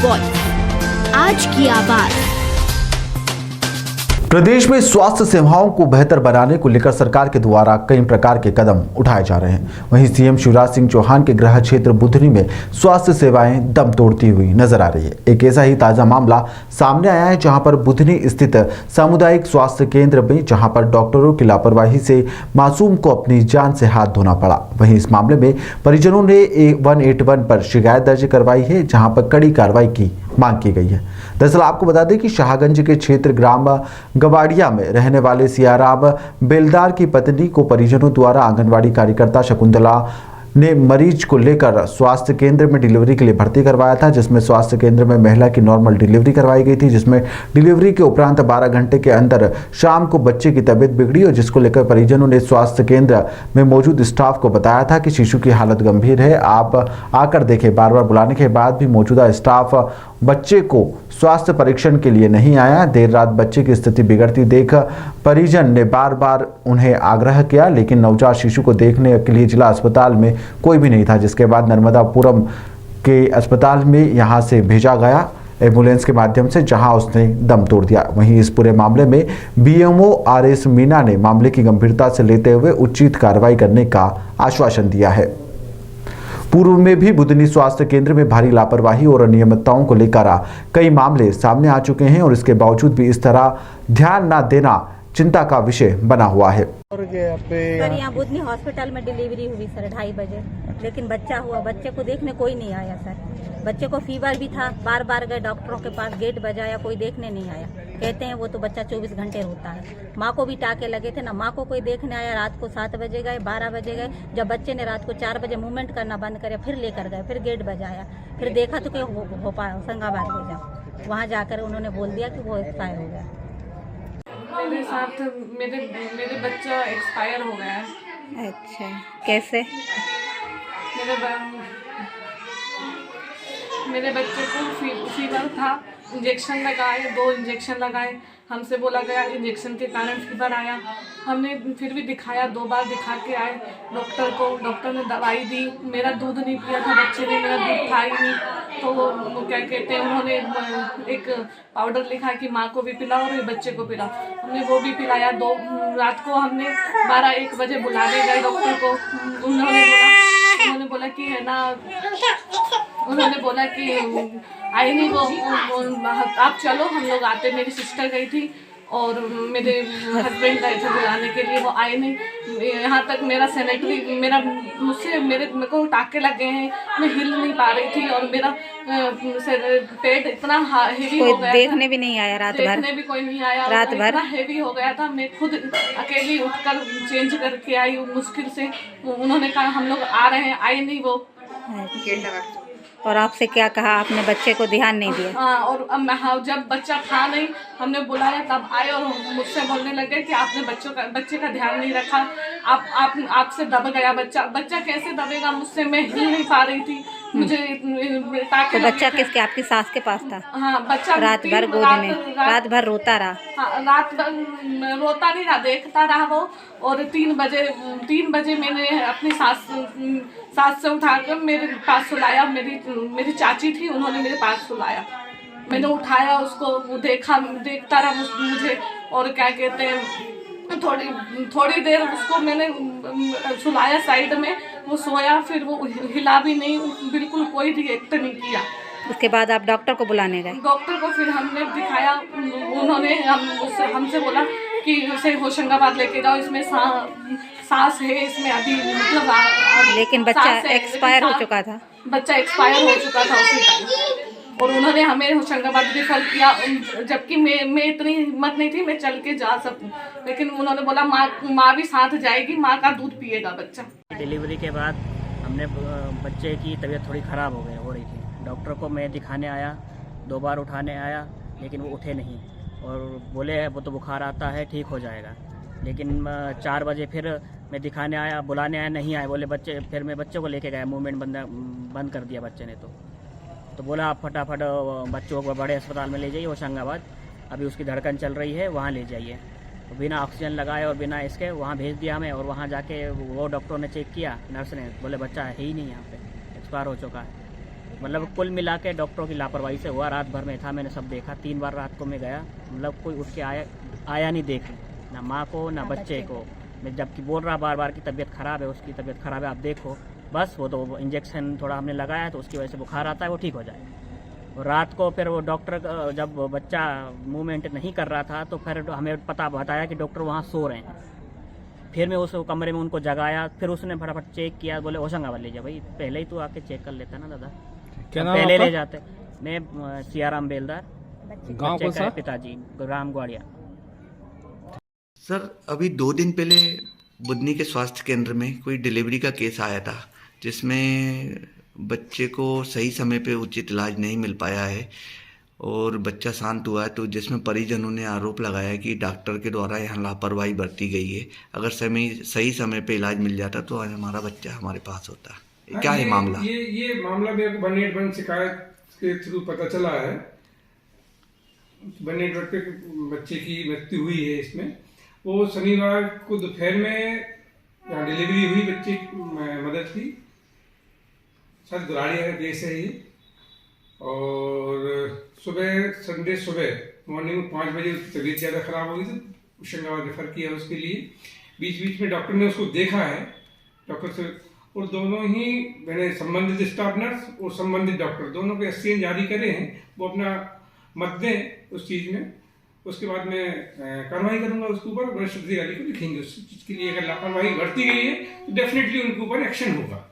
Voice, आज की आवाज। प्रदेश में स्वास्थ्य सेवाओं को बेहतर बनाने को लेकर सरकार के द्वारा कई प्रकार के कदम उठाए जा रहे हैं। वहीं सीएम शिवराज सिंह चौहान के गृह क्षेत्र बुधनी में स्वास्थ्य सेवाएं दम तोड़ती हुई नजर आ रही है। एक ऐसा ही ताजा मामला सामने आया है जहां पर बुधनी स्थित सामुदायिक स्वास्थ्य केंद्र में जहां पर डॉक्टरों की लापरवाही से मासूम को अपनी जान से हाथ धोना पड़ा। वहीं इस मामले में परिजनों ने 181 पर शिकायत दर्ज करवाई है, जहां पर कड़ी कार्रवाई की मांग की गई है। दरअसल आपको बता दें कि शाहगंज के क्षेत्र ग्राम गवाड़िया में रहने वाले सियाराम बेलदार की पत्नी को परिजनों द्वारा आंगनवाड़ी कार्यकर्ता शकुंतला ने मरीज को लेकर स्वास्थ्य केंद्र में डिलीवरी के लिए भर्ती करवाया था, जिसमें स्वास्थ्य केंद्र में महिला की नॉर्मल डिलीवरी करवाई गई थी, जिसमें डिलीवरी के उपरांत 12 घंटे के अंदर शाम को बच्चे की तबीयत बिगड़ी और जिसको लेकर परिजनों ने स्वास्थ्य केंद्र में मौजूद स्टाफ को बताया था कि शिशु की हालत गंभीर है, आप आकर देखें। बार बार बुलाने के बाद भी मौजूदा स्टाफ बच्चे को स्वास्थ्य परीक्षण के लिए नहीं आया। देर रात बच्चे की स्थिति बिगड़ती देख परिजन ने बार बार उन्हें आग्रह किया, लेकिन नवजात शिशु को देखने के लिए जिला अस्पताल में कोई भी नहीं था, जिसके बाद नर्मदापुरम के अस्पताल में यहां से भेजा गया एम्बुलेंस के माध्यम से, जहां उसने दम तोड़ दिया। वहीं इस पूरे मामले में बीएमओ आरएस मीना ने मामले की गंभीरता से लेते हुए उचित कार्रवाई करने का आश्वासन दिया है। पूर्व में भी बुधनी स्वास्थ्य केंद्र में भारी लापरवाही और अनियमितताओं को लेकर कई मामले सामने आ चुके हैं और इसके बावजूद भी इस तरह ध्यान न देना चिंता का विषय बना हुआ है। सर यहाँ बुधनी हॉस्पिटल में डिलीवरी हुई सर 2:30 बजे, लेकिन बच्चा हुआ, बच्चे को देखने कोई नहीं आया सर। बच्चे को फीवर भी था, बार बार गए डॉक्टरों के पास, गेट बजाया, कोई देखने नहीं आया। कहते हैं वो तो बच्चा 24 घंटे रोता है। माँ को भी टाके लगे थे ना, माँ को कोई देखने आया। रात को 7 बजे गए, 12 बजे गए। जब बच्चे ने रात को 4 बजे मूवमेंट करना बंद करे, फिर लेकर गए, फिर गेट बजाया, फिर देखा तो हो पाया होशंगाबाद भेजा। वहाँ जाकर उन्होंने बोल दिया कि वो एक्सपायर हो गया। मेरे साथ मेरे बच्चा एक्सपायर हो गया है। अच्छा, कैसे? मेरे बच्चे को फीवर था, इंजेक्शन लगाए, 2 इंजेक्शन लगाए। हमसे बोला गया इंजेक्शन के कारण फीवर आया। हमने फिर भी दिखाया, 2 बार दिखा के आए डॉक्टर को। डॉक्टर ने दवाई दी। मेरा दूध नहीं पिया था बच्चे ने, मेरा दूध था ही नहीं। तो वो क्या कहते हैं, उन्होंने एक पाउडर लिखा कि माँ को भी पिलाओ और बच्चे को पिलाओ। हमने वो भी पिलाया। रात को हमने 12-1 बजे बुलाने गए डॉक्टर को। उन्होंने बोला कि है ना, उन्होंने बोला कि आए नहीं वो आप चलो, हम लोग आते। मेरी सिस्टर गई थी और मेरे हस्बैंड गए थे बुलाने के लिए, वो आए नहीं। यहाँ तक मेरे को टाके लगे हैं, मैं हिल नहीं पा रही थी और मेरा पेट इतना हेवी हो गया, देखने भी नहीं आया रात भर, देखने भी कोई नहीं आया रात भर, इतना हेवी हो गया था। मैं खुद अकेली उठकर चेंज करके आई मुश्किल से। उन्होंने कहा हम लोग आ रहे हैं, आए नहीं वो। और आपसे क्या कहा? आपने बच्चे को ध्यान नहीं दिया? हाँ, और जब बच्चा था नहीं, हमने बुलाया तब आए और मुझसे बोलने लगे कि आपने बच्चे का ध्यान नहीं रखा, आपसे दब गया बच्चा कैसे दबेगा मुझसे? मैं हिल नहीं पा रही थी, मुझे तो बच्चा किसके, आपकी सास के पास था? हाँ, बच्चा रात भर गोद में, रात भर रोता रहा? हाँ, रात भर रोता नहीं रहा, देखता रहा वो। और 3 बजे मैंने अपनी सास से उठाकर मेरे पास सुलाया। मेरी चाची थी, उन्होंने मेरे पास सुलाया। मैंने उठाया उसको, वो देखता रहा मुझे। और क्या कहते हैं, थोड़ी देर उसको मैंने सुलाया साइड में, वो सोया, फिर वो हिला भी नहीं, बिल्कुल कोई रिएक्ट नहीं किया। उसके बाद आप डॉक्टर को बुलाने गए? डॉक्टर को फिर हमने दिखाया। उन्होंने हमसे बोला कि इसे होशंगाबाद लेके जाओ, इसमें सांस है इसमें अभी, मतलब लेकिन बच्चा एक्सपायर हो चुका था। बच्चा एक्सपायर हो चुका था उसी टाइम। और उन्होंने हमें होशंगाबाद रेफर किया, जबकि मैं इतनी हिम्मत नहीं थी मैं चल के जा सकूं। लेकिन उन्होंने बोला माँ भी साथ जाएगी, माँ का दूध पिएगा बच्चा। डिलीवरी के बाद हमने बच्चे की तबीयत थोड़ी ख़राब हो रही थी। डॉक्टर को मैं दिखाने आया, 2 बार उठाने आया, लेकिन वो उठे नहीं और बोले वो तो बुखार आता है, ठीक हो जाएगा। लेकिन 4 बजे फिर मैं दिखाने आया, बुलाने आया, नहीं आए। बोले बच्चे, फिर मैं बच्चे को लेके गया, मूवमेंट बंद कर दिया बच्चे ने। तो बोला आप फटाफट बच्चों को बड़े अस्पताल में ले जाइए, होशंगाबाद, अभी उसकी धड़कन चल रही है, वहाँ ले जाइए। तो बिना ऑक्सीजन लगाए और बिना इसके वहाँ भेज दिया हमें। और वहाँ जाके वो डॉक्टरों ने चेक किया, नर्स ने, बोले बच्चा है ही नहीं यहाँ पे, एक्सपायर हो चुका है। मतलब कुल मिला के डॉक्टरों की लापरवाही से हुआ। रात भर में था, मैंने सब देखा। 3 बार रात को मैं गया, मतलब कोई उठ के आया नहीं देखने, ना माँ को ना बच्चे को। मैं जबकि बोल रहा बार बार की तबीयत ख़राब है, उसकी तबीयत ख़राब है, आप देखो। बस वो तो इंजेक्शन थोड़ा हमने लगाया तो उसकी वजह से बुखार आता है, वो ठीक हो जाए। और रात को फिर वो डॉक्टर जब बच्चा मूवमेंट नहीं कर रहा था तो फिर हमें बताया कि डॉक्टर वहाँ सो रहे हैं। फिर मैं उस कमरे में उनको जगाया, फिर उसने फटाफट चेक किया, बोले होशंगाबाद ले जा। भाई पहले ही तो आके चेक कर लेता ना दादा, क्या नाम पहले आपका? ले जाते। मैं सियाराम बेलदार, गांव बच्चे कौन का सा? पिताजी ग्राम ग्वाड़िया। सर अभी 2 दिन पहले बुधनी के स्वास्थ्य केंद्र में कोई डिलीवरी का केस आया था, जिसमें बच्चे को सही समय पे उचित इलाज नहीं मिल पाया है और बच्चा शांत हुआ है। तो जिसमें परिजनों ने आरोप लगाया कि डॉक्टर के द्वारा यहाँ लापरवाही बरती गई है। अगर सही समय पे इलाज मिल जाता तो आज हमारा बच्चा हमारे पास होता। क्या है मामला? ये मामला मेरे को 181 शिकायत के थ्रू पता चला है। 181 पे बच्चे की मृत्यु हुई है। इसमें वो शनिवार को दोपहर में यहाँ डिलीवरी हुई बच्चे मदद की, शायद गुराड़िया का केस है ये। और संडे सुबह मॉर्निंग में 5 बजे उसकी तबीयत ज़्यादा खराब हो गई तो होशंगाबाद रेफर किया उसके लिए। बीच बीच में डॉक्टर ने उसको देखा है, डॉक्टर से, और दोनों ही मैंने संबंधित स्टाफ नर्स और संबंधित डॉक्टर दोनों के SCN जारी करे हैं। वो अपना मत दें उस चीज़ में, उसके बाद मैं कार्रवाई करूंगा उसके ऊपर। वरिष्ठ अधिकारी को लिखेंगे उस चीज़ के लिए। अगर लापरवाही बरती गई है तो डेफिनेटली उनके ऊपर एक्शन होगा।